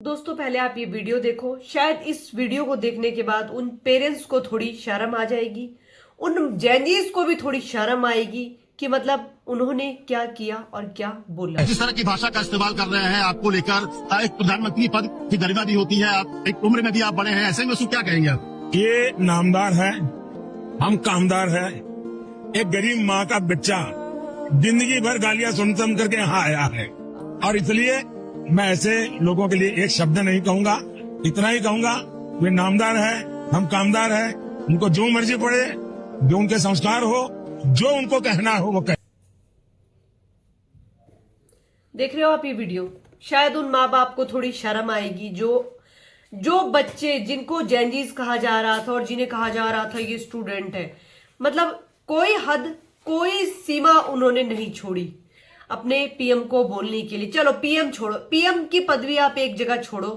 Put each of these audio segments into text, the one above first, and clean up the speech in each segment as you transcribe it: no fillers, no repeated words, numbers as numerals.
दोस्तों पहले आप ये वीडियो देखो। शायद इस वीडियो को देखने के बाद उन पेरेंट्स को थोड़ी शर्म आ जाएगी, उन जैनीज को भी थोड़ी शर्म आएगी कि मतलब उन्होंने क्या किया और क्या बोला। जिस तरह की भाषा का इस्तेमाल कर रहे हैं आपको लेकर, एक प्रधानमंत्री पद की गरिमा भी होती है, आप एक उम्र में भी आप बड़े हैं, ऐसे में उसको क्या कहेंगे आप? ये नामदार है, हम कामदार है। एक गरीब माँ का बच्चा जिंदगी भर गालियां सुन करके यहाँ आया है, और इसलिए मैं ऐसे लोगों के लिए एक शब्द नहीं कहूंगा, इतना ही कहूंगा वे नामदार है, हम कामदार है। उनको जो मर्जी पड़े, जो उनके संस्कार हो, जो उनको कहना हो वो कहे। देख रहे हो आप ये वीडियो, शायद उन माँ बाप को थोड़ी शर्म आएगी जो बच्चे जिनको जैनजीज कहा जा रहा था और जिन्हें कहा जा रहा था ये स्टूडेंट है, मतलब कोई हद कोई सीमा उन्होंने नहीं छोड़ी अपने पीएम को बोलने के लिए। चलो पीएम छोड़ो, पीएम की पदवी आप एक जगह छोड़ो,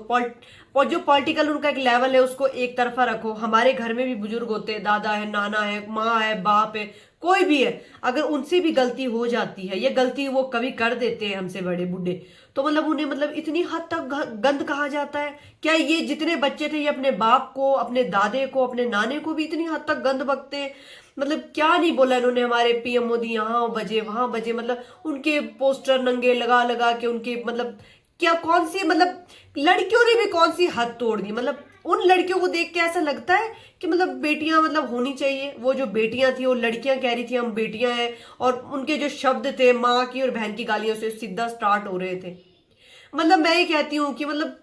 जो पॉलिटिकल उनका एक लेवल है उसको एक तरफा रखो। हमारे घर में भी बुजुर्ग होते हैं, दादा है, नाना है, माँ है, बाप है, कोई भी है, अगर उनसे भी गलती हो जाती है, ये गलती वो कभी कर देते हैं हमसे बड़े बूढ़े, तो मतलब उन्हें मतलब इतनी हद तक गंद कहा जाता है क्या? ये जितने बच्चे थे ये अपने बाप को, अपने दादे को, अपने नाने को भी इतनी हद तक गंद बकते हैं। मतलब क्या नहीं बोला इन्होंने, हमारे पीएम मोदी यहाँ बजे वहां बजे, मतलब उनके पोस्टर नंगे लगा लगा के उनके मतलब क्या कौन सी मतलब लड़कियों ने भी कौन सी हद तोड़ दी। मतलब उन लड़कियों को देख के ऐसा लगता है कि मतलब बेटियां मतलब होनी चाहिए। वो जो बेटियां थी वो लड़कियां कह रही थी हम बेटियां हैं, और उनके जो शब्द थे माँ की और बहन की गालियों से सीधा स्टार्ट हो रहे थे। मतलब मैं ये कहती हूँ कि मतलब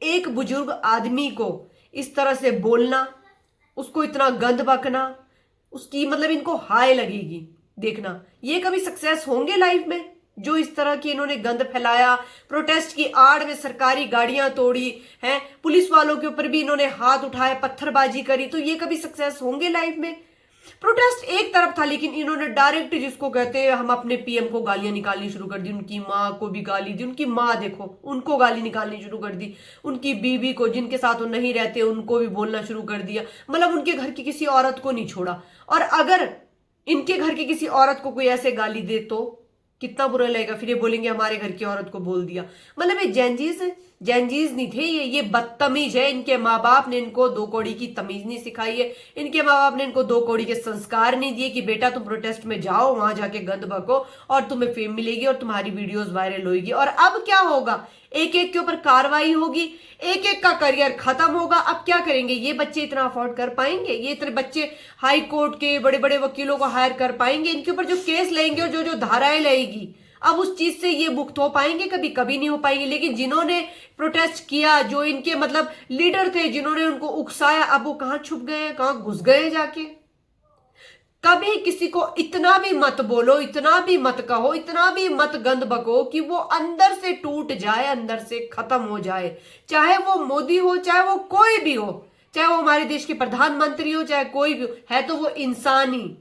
एक बुजुर्ग आदमी को इस तरह से बोलना, उसको इतना गंद बकना, उसकी मतलब इनको हाय लगेगी। देखना ये कभी सक्सेस होंगे लाइफ में? जो इस तरह की इन्होंने गंद फैलाया, प्रोटेस्ट की आड़ में सरकारी गाड़ियां तोड़ी हैं, पुलिस वालों के ऊपर भी इन्होंने हाथ उठाए, पत्थरबाजी करी, तो ये कभी सक्सेस होंगे लाइफ में? प्रोटेस्ट एक तरफ था, लेकिन इन्होंने डायरेक्ट जिसको कहते हैं हम अपने पीएम को गालियां निकालनी शुरू कर दी, उनकी माँ को भी गाली दी, उनकी माँ देखो उनको गाली निकालनी शुरू कर दी, उनकी बीवी को जिनके साथ वो नहीं रहते उनको भी बोलना शुरू कर दिया। मतलब उनके घर की किसी औरत को नहीं छोड़ा। और अगर इनके घर की किसी औरत को कोई ऐसे गाली दे तो कितना बुरा लगेगा। फिर ये बोलेंगे हमारे घर की औरत को बोल दिया। मतलब ये जैनजीज है, जैनजीज नहीं थे ये बदतमीज है। इनके माँ बाप ने इनको दो कौड़ी की तमीज नहीं सिखाई है, इनके माँ बाप ने इनको दो कौड़ी के संस्कार नहीं दिए कि बेटा तुम प्रोटेस्ट में जाओ, वहां जाके गंद बको और तुम्हें फेम मिलेगी और तुम्हारी वीडियोस वायरल होगी। और अब क्या होगा, एक एक के ऊपर कार्रवाई होगी, एक एक का करियर खत्म होगा। अब क्या करेंगे ये बच्चे? इतना अफोर्ड कर पाएंगे? ये इतने बच्चे हाई कोर्ट के बड़े बड़े वकीलों को हायर कर पाएंगे? इनके ऊपर जो केस लेंगे और जो जो धाराएं लगेगी, अब उस चीज से ये मुक्त हो पाएंगे? कभी कभी नहीं हो पाएंगे। लेकिन जिन्होंने प्रोटेस्ट किया, जो इनके मतलब लीडर थे, जिन्होंने उनको उकसाया, अब वो कहां छुप गए, कहां घुस गए जाके? कभी किसी को इतना भी मत बोलो, इतना भी मत कहो, इतना भी मत गंद बको कि वो अंदर से टूट जाए, अंदर से खत्म हो जाए। चाहे वो मोदी हो, चाहे वो कोई भी हो, चाहे वो हमारे देश के प्रधानमंत्री हो, चाहे कोई भी हो, है तो वो इंसान ही।